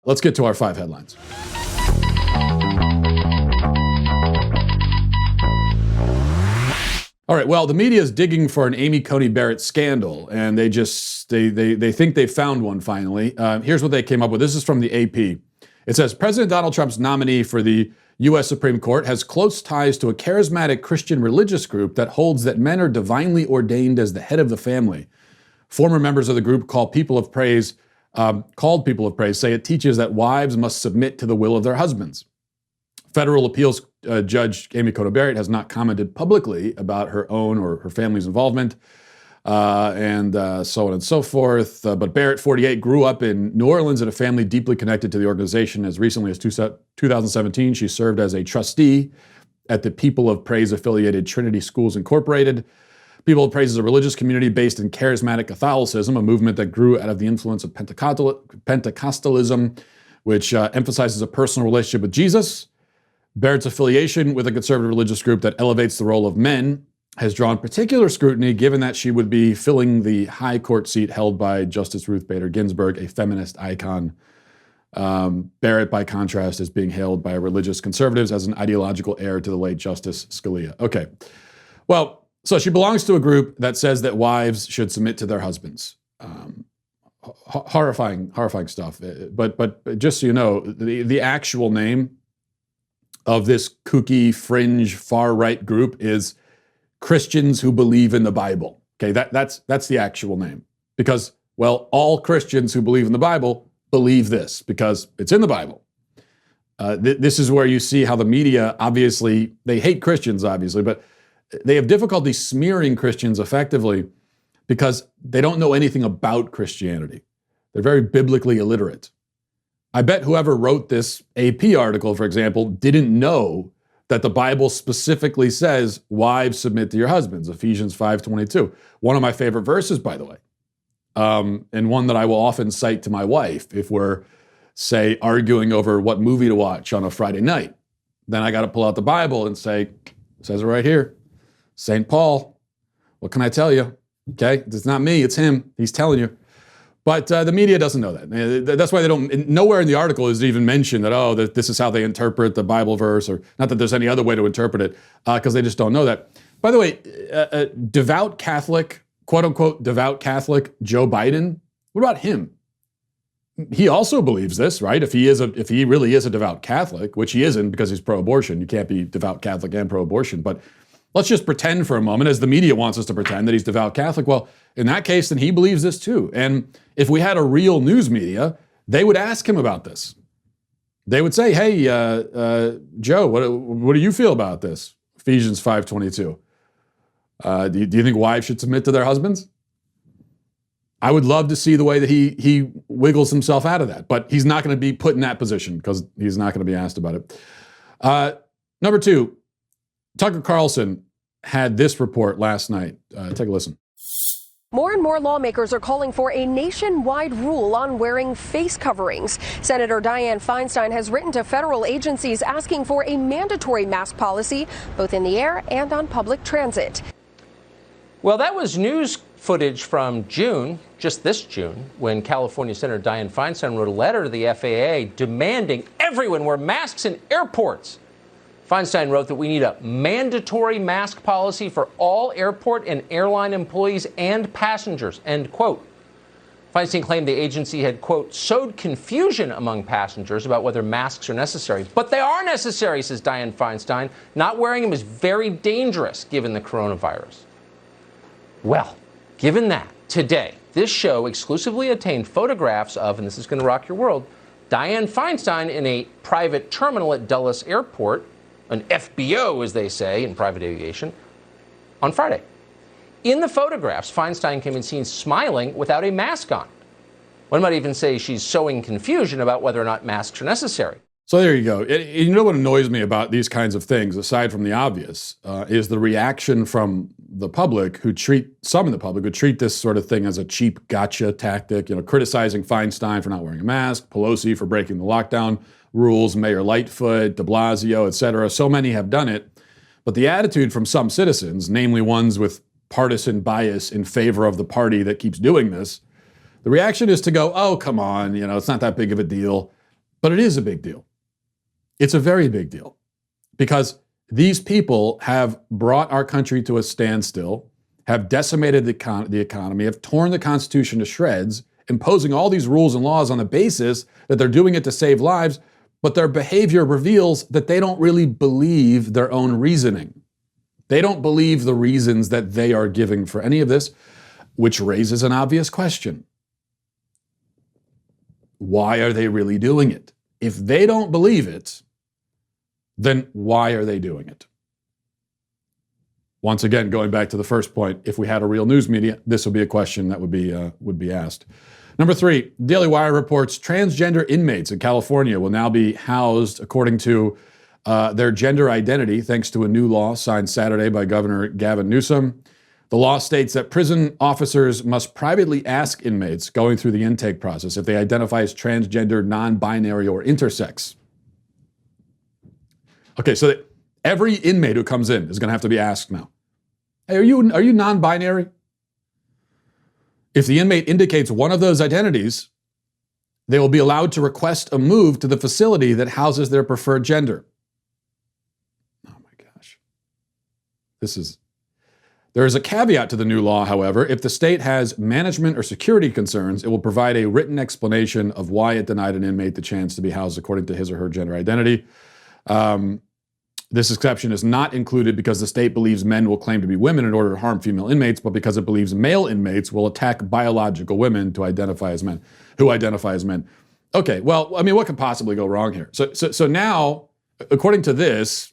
Let's get to our 5 headlines. All right, well, the media is digging for an Coney Barrett scandal, and they think they found one finally. Here's what they came up with. This is from the AP. It says, President Donald Trump's nominee for the U.S. Supreme Court has close ties to a charismatic Christian religious group that holds that men are divinely ordained as the head of the family. Former members of the group called People of Praise say it teaches that wives must submit to the will of their husbands. Federal appeals judge Coney Barrett has not commented publicly about her own or her family's involvement, and so on and so forth. But Barrett, 48, grew up in New Orleans in a family deeply connected to the organization. As recently as 2017, she served as a trustee at the People of Praise-affiliated Trinity Schools Incorporated. People of Praise is a religious community based in charismatic Catholicism, a movement that grew out of the influence of Pentecostalism, which emphasizes a personal relationship with Jesus. Barrett's affiliation with a conservative religious group that elevates the role of men has drawn particular scrutiny, given that she would be filling the high court seat held by Justice Ruth Bader Ginsburg, a feminist icon. Barrett, by contrast, is being hailed by religious conservatives as an ideological heir to the late Justice Scalia. Okay, well, so she belongs to a group that says that wives should submit to their husbands. Horrifying stuff. But just so you know, the actual name of this kooky, fringe, far-right group is Christians Who Believe in the Bible. Okay, that's the actual name. Because, well, all Christians who believe in the Bible believe this, because it's in the Bible. This is where you see how the media, obviously, they hate Christians, obviously, but they have difficulty smearing Christians effectively because they don't know anything about Christianity. They're very biblically illiterate. I bet whoever wrote this AP article, for example, didn't know that the Bible specifically says, wives submit to your husbands, Ephesians 5:22. One of my favorite verses, by the way, and one that I will often cite to my wife if we're, say, arguing over what movie to watch on a Friday night. Then I got to pull out the Bible and say, it says it right here, St. Paul, what can I tell you? Okay, it's not me, it's him. He's telling you. But the media doesn't know that. That's why they don't, nowhere in the article is it even mentioned that, that this is how they interpret the Bible verse, or not that there's any other way to interpret it, because they just don't know that. By the way, devout Catholic, quote unquote, devout Catholic Joe Biden, what about him? He also believes this, right? If he really is a devout Catholic, which he isn't because he's pro-abortion, you can't be devout Catholic and pro-abortion, but let's just pretend for a moment, as the media wants us to pretend, that he's devout Catholic. Well, in that case, then he believes this too. And if we had a real news media, they would ask him about this. They would say, hey, Joe, what do you feel about this? Ephesians 5:22. Do you think wives should submit to their husbands? I would love to see the way that he wiggles himself out of that. But he's not going to be put in that position because he's not going to be asked about it. Number 2, Tucker Carlson had this report last night. Take a listen. More and more lawmakers are calling for a nationwide rule on wearing face coverings. Senator Dianne Feinstein has written to federal agencies asking for a mandatory mask policy, both in the air and on public transit. Well, that was news footage from June, just this June, when California Senator Dianne Feinstein wrote a letter to the FAA demanding everyone wear masks in airports. Feinstein wrote that we need a mandatory mask policy for all airport and airline employees and passengers, end quote. Feinstein claimed the agency had, quote, sowed confusion among passengers about whether masks are necessary. But they are necessary, says Dianne Feinstein. Not wearing them is very dangerous given the coronavirus. Well, given that, today, this show exclusively obtained photographs of, and this is going to rock your world, Dianne Feinstein in a private terminal at Dulles Airport, an FBO, as they say in private aviation, on Friday. In the photographs, Feinstein can be seen smiling without a mask on. One might even say she's sowing confusion about whether or not masks are necessary. So there you go. You know what annoys me about these kinds of things, aside from the obvious, is the reaction from the public some in the public who treat this sort of thing as a cheap gotcha tactic, criticizing Feinstein for not wearing a mask, Pelosi for breaking the lockdown rules, Mayor Lightfoot, de Blasio, etc. So many have done it. But the attitude from some citizens, namely ones with partisan bias in favor of the party that keeps doing this, the reaction is to go, oh, come on, it's not that big of a deal. But it is a big deal. It's a very big deal because these people have brought our country to a standstill, have decimated the economy, have torn the Constitution to shreds, imposing all these rules and laws on the basis that they're doing it to save lives, but their behavior reveals that they don't really believe their own reasoning. They don't believe the reasons that they are giving for any of this, which raises an obvious question. Why are they really doing it? If they don't believe it, then why are they doing it? Once again, going back to the first point, if we had a real news media, this would be a question that would be asked. Number 3, Daily Wire reports transgender inmates in California will now be housed according to their gender identity, thanks to a new law signed Saturday by Governor Gavin Newsom. The law states that prison officers must privately ask inmates going through the intake process if they identify as transgender, non-binary, or intersex. Okay, so every inmate who comes in is going to have to be asked now, hey, are you non-binary? If the inmate indicates one of those identities, they will be allowed to request a move to the facility that houses their preferred gender. Oh my gosh. There is a caveat to the new law, however. If the state has management or security concerns, it will provide a written explanation of why it denied an inmate the chance to be housed according to his or her gender identity. This exception is not included because the state believes men will claim to be women in order to harm female inmates, but because it believes male inmates will attack biological women who identify as men. Okay, well, I mean, what could possibly go wrong here? So now, according to this,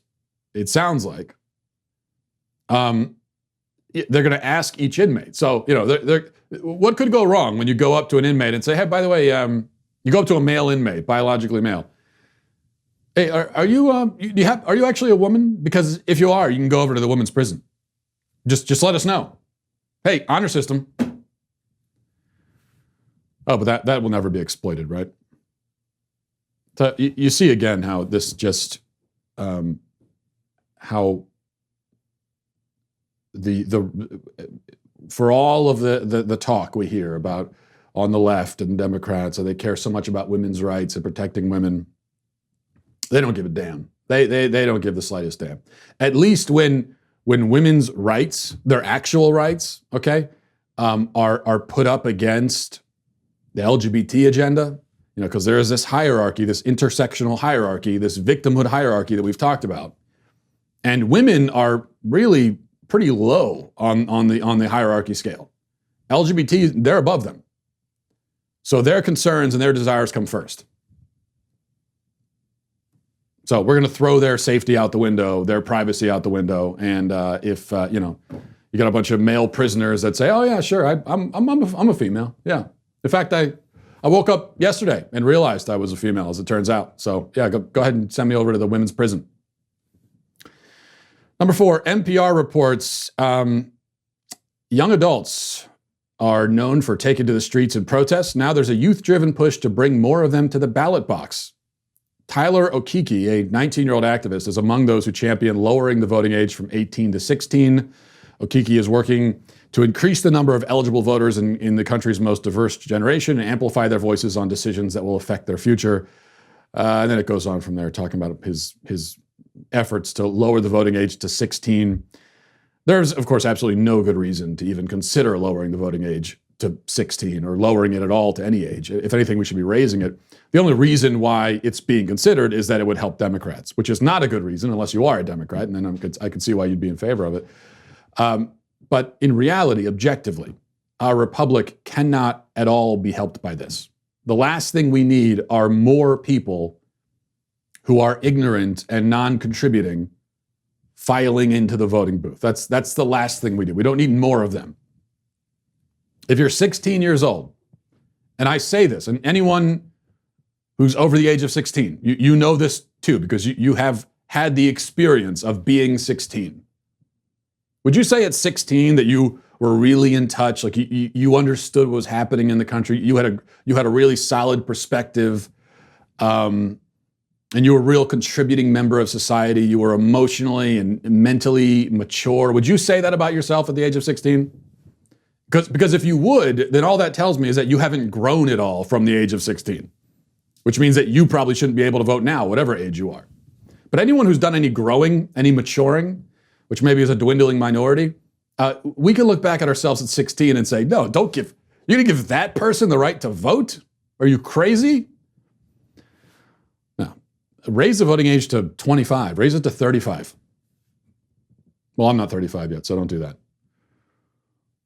it sounds like they're going to ask each inmate. So, what could go wrong when you go up to an inmate and say, hey, by the way, you go up to a male inmate, biologically male. Hey, are you actually a woman? Because if you are, you can go over to the women's prison. Just let us know. Hey, honor system. Oh, but that will never be exploited, right? So you see again how this just how for all of the talk we hear about on the left and Democrats, so they care so much about women's rights and protecting women. They don't give a damn. They don't give the slightest damn. At least when women's rights, their actual rights, okay, are put up against the LGBT agenda, because there is this hierarchy, this intersectional hierarchy, this victimhood hierarchy that we've talked about, and women are really pretty low on the hierarchy scale. LGBT, they're above them, so their concerns and their desires come first. So we're going to throw their safety out the window, their privacy out the window, and if you got a bunch of male prisoners that say, "Oh yeah, sure, I'm a female." Yeah, in fact, I woke up yesterday and realized I was a female, as it turns out. So yeah, go ahead and send me over to the women's prison. Number 4, NPR reports young adults are known for taking to the streets in protests. Now there's a youth-driven push to bring more of them to the ballot box. Tyler Okeke, a 19-year-old activist, is among those who champion lowering the voting age from 18 to 16. Okeke is working to increase the number of eligible voters in the country's most diverse generation and amplify their voices on decisions that will affect their future. And then it goes on from there, talking about his efforts to lower the voting age to 16. There's, of course, absolutely no good reason to even consider lowering the voting age to 16 or lowering it at all to any age. If anything, we should be raising it. The only reason why it's being considered is that it would help Democrats, which is not a good reason unless you are a Democrat, and then I could see why you'd be in favor of it. But in reality, objectively, our republic cannot at all be helped by this. The last thing we need are more people who are ignorant and non-contributing filing into the voting booth. That's the last thing we do. We don't need more of them. If you're 16 years old, and I say this, and anyone who's over the age of 16, you know this too, because you have had the experience of being 16. Would you say at 16 that you were really in touch, like you understood what was happening in the country, you had a really solid perspective, and you were a real contributing member of society, you were emotionally and mentally mature? Would you say that about yourself at the age of 16? Because if you would, then all that tells me is that you haven't grown at all from the age of 16. which means that you probably shouldn't be able to vote now, whatever age you are. But anyone who's done any growing, any maturing, which maybe is a dwindling minority, we can look back at ourselves at 16 and say, no, you're gonna give that person the right to vote? Are you crazy? No. Raise the voting age to 25, raise it to 35. Well, I'm not 35 yet, so don't do that.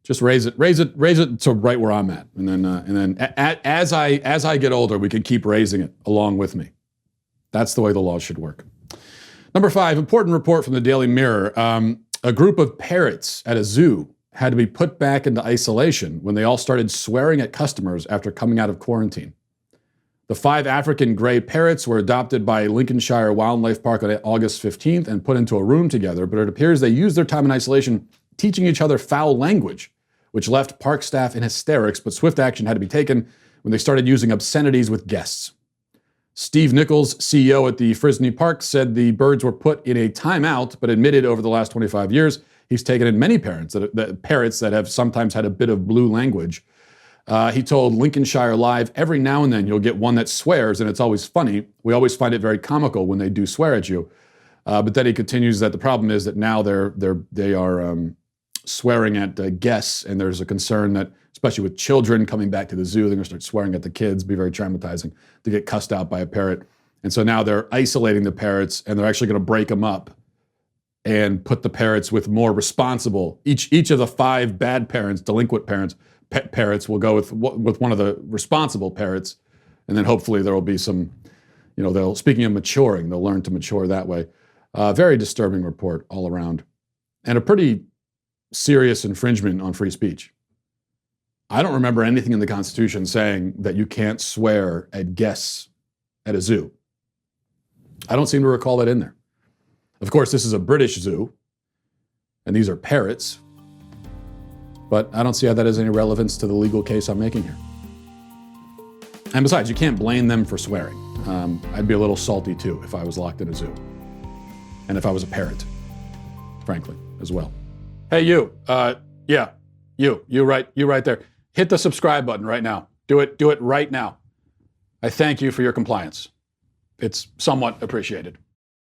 Just raise it to right where I'm at. And then as I get older, we can keep raising it along with me. That's the way the laws should work. Number 5, important report from the Daily Mirror. A group of parrots at a zoo had to be put back into isolation when they all started swearing at customers after coming out of quarantine. The 5 African gray parrots were adopted by Lincolnshire Wildlife Park on August 15th and put into a room together, but it appears they used their time in isolation teaching each other foul language, which left park staff in hysterics, but swift action had to be taken when they started using obscenities with guests. Steve Nichols, CEO at the Frisney Park, said the birds were put in a timeout, but admitted over the last 25 years, he's taken in many parrots that have sometimes had a bit of blue language. He told Lincolnshire Live, every now and then you'll get one that swears, and it's always funny. We always find it very comical when they do swear at you. But then he continues that the problem is that now they are swearing at guests, and there's a concern that, especially with children coming back to the zoo, they're going to start swearing at the kids, be very traumatizing to get cussed out by a parrot. And so now they're isolating the parrots, and they're actually going to break them up and put the parrots with more responsible. Each of the 5 bad parents, delinquent parents, parrots will go with one of the responsible parrots, and then hopefully there will be some, speaking of maturing, they'll learn to mature that way. Very disturbing report all around, and a pretty serious infringement on free speech. I don't remember anything in the Constitution saying that you can't swear at guests at a zoo. I don't seem to recall that in there. Of course, this is a British zoo, and these are parrots, but I don't see how that has any relevance to the legal case I'm making here. And besides, you can't blame them for swearing. I'd be a little salty too if I was locked in a zoo, and if I was a parrot, frankly, as well. Hey, you, you right there. Hit the subscribe button right now. Do it right now. I thank you for your compliance. It's somewhat appreciated.